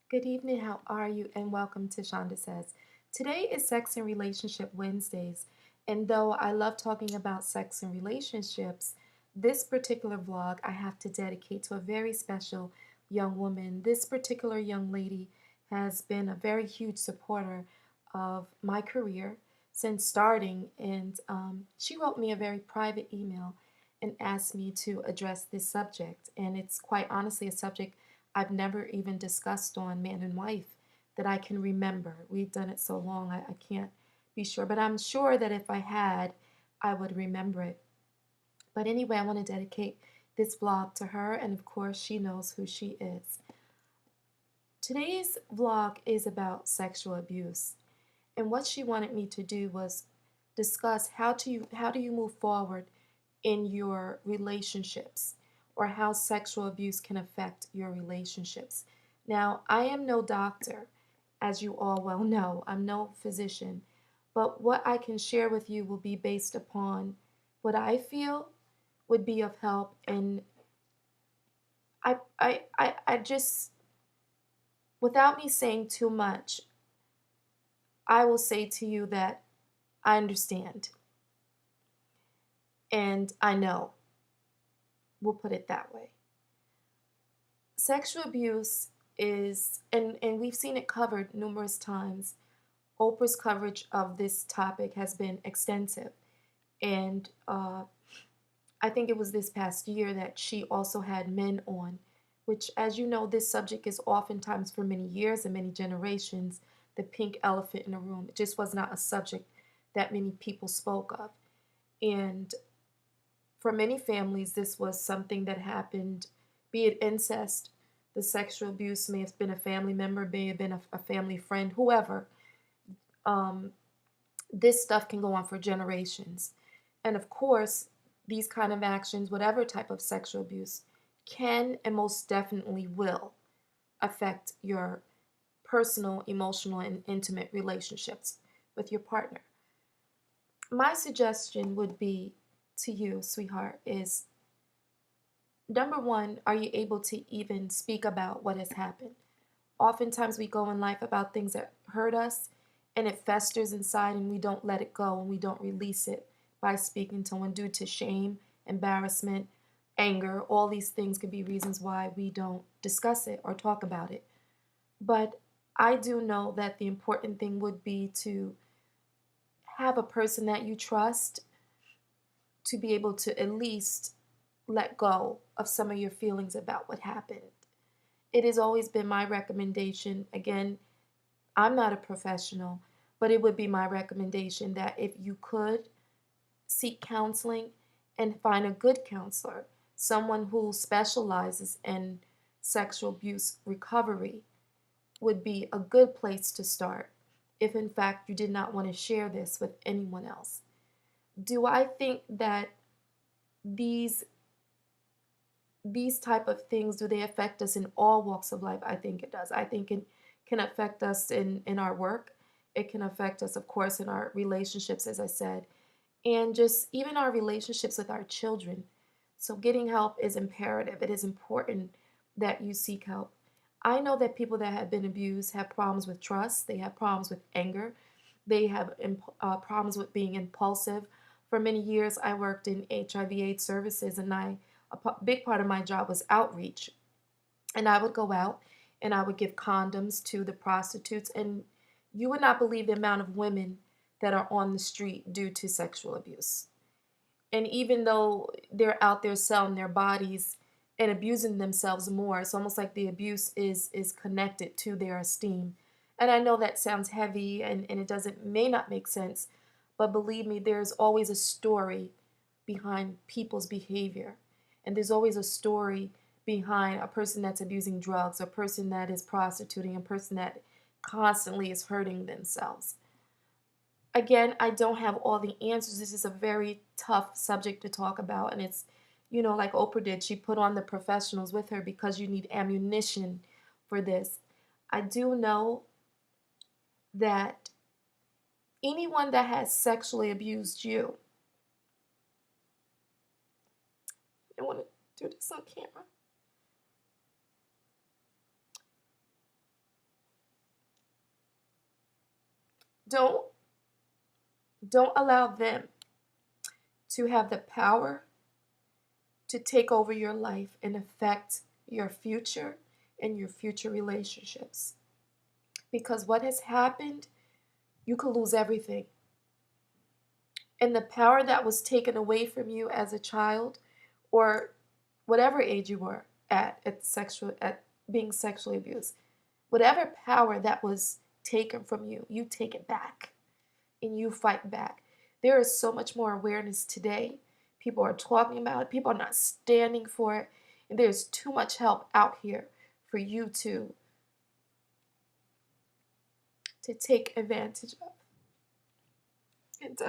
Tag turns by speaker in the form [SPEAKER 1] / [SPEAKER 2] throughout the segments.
[SPEAKER 1] Good evening, how are you? And welcome to Shanda Says. Today is Sex and Relationship Wednesdays, and though I love talking about sex and relationships, this particular vlog I have to dedicate to a very special young woman. This particular young lady has been a very huge supporter of my career since starting, and she wrote me a very private email and asked me to address this subject, and it's quite honestly a subject I've never even discussed on man and wife that I can remember. We've done it so long, I can't be sure. But I'm sure that if I had, I would remember it. But anyway, I want to dedicate this vlog to her, and of course, she knows who she is. Today's vlog is about sexual abuse, and what she wanted me to do was discuss how do you move forward in your relationships, or how sexual abuse can affect your relationships. Now, I am no doctor, as you all well know. I'm no physician, but what I can share with you will be based upon what I feel would be of help. And I just, without me saying too much, I will say to you that I understand and I know. We'll put it that way. Sexual abuse is, and we've seen it covered numerous times. Oprah's coverage of this topic has been extensive. And I think it was this past year that she also had men on, which, as you know, this subject is oftentimes for many years and many generations the pink elephant in the room. It just was not a subject that many people spoke of. And for many families, this was something that happened, be it incest, the sexual abuse may have been a family member, may have been a family friend, whoever. Um, this stuff can go on for generations. And of course, these kind of actions, whatever type of sexual abuse, can and most definitely will affect your personal, emotional, and intimate relationships with your partner. My suggestion would be to you, sweetheart, is number one, are you able to even speak about what has happened? Oftentimes we go in life about things that hurt us and it festers inside and we don't let it go and we don't release it by speaking to one due to shame, embarrassment, anger. All these things could be reasons why we don't discuss it or talk about it. But I do know that the important thing would be to have a person that you trust to be able to at least let go of some of your feelings about what happened. It has always been my recommendation. Again, I'm not a professional, but it would be my recommendation that if you could seek counseling and find a good counselor, someone who specializes in sexual abuse recovery, would be a good place to start if in fact you did not want to share this with anyone else. Do I think that these these type of things, do they affect us in all walks of life? I think it does. I think it can affect us in our work. It can affect us, of course, in our relationships, as I said, and just even our relationships with our children. So getting help is imperative. It is important that you seek help. I know that people that have been abused have problems with trust. They have problems with anger. They have problems with being impulsive. For many years, I worked in HIV/AIDS services, and big part of my job was outreach. And I would go out and I would give condoms to the prostitutes, and you would not believe the amount of women that are on the street due to sexual abuse. And even though they're out there selling their bodies and abusing themselves more, it's almost like the abuse is connected to their esteem. And I know that sounds heavy and it doesn't may not make sense, but believe me, there's always a story behind people's behavior. And there's always a story behind a person that's abusing drugs, a person that is prostituting, a person that constantly is hurting themselves. Again, I don't have all the answers. This is a very tough subject to talk about. And it's, like Oprah did, she put on the professionals with her because you need ammunition for this. I do know that anyone that has sexually abused you, I want to do this on camera. Don't don't allow them to have the power to take over your life and affect your future and your future relationships. Because what has happened, you could lose everything. And the power that was taken away from you as a child or whatever age you were at being sexually abused, whatever power that was taken from you, you take it back and you fight back. There is so much more awareness today. People are talking about it, people are not standing for it, and there's too much help out here for you to take advantage of. And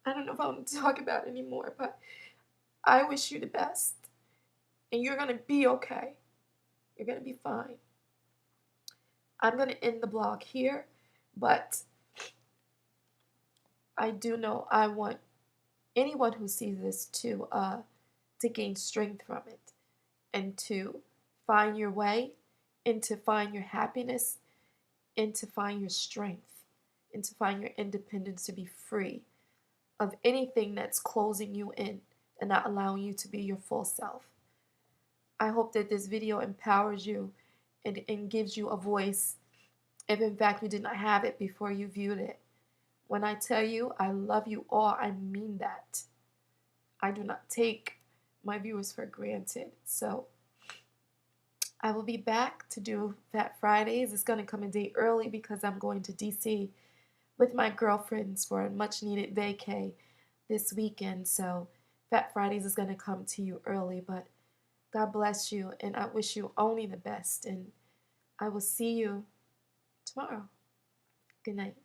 [SPEAKER 1] I don't know if I want to talk about it anymore, but I wish you the best. And you're going to be okay. You're going to be fine. I'm going to end the blog here, but I do know I want anyone who sees this to gain strength from it and to find your way and to find your happiness and to find your strength and to find your independence to be free of anything that's closing you in and not allowing you to be your full self. I hope that this video empowers you and gives you a voice if in fact you did not have it before you viewed it. When I tell you I love you all, I mean that. I do not take my viewers for granted. So I will be back to do Fat Fridays. It's going to come a day early because I'm going to DC with my girlfriends for a much needed vacay this weekend. So Fat Fridays is going to come to you early, but God bless you and I wish you only the best, and I will see you tomorrow. Good night.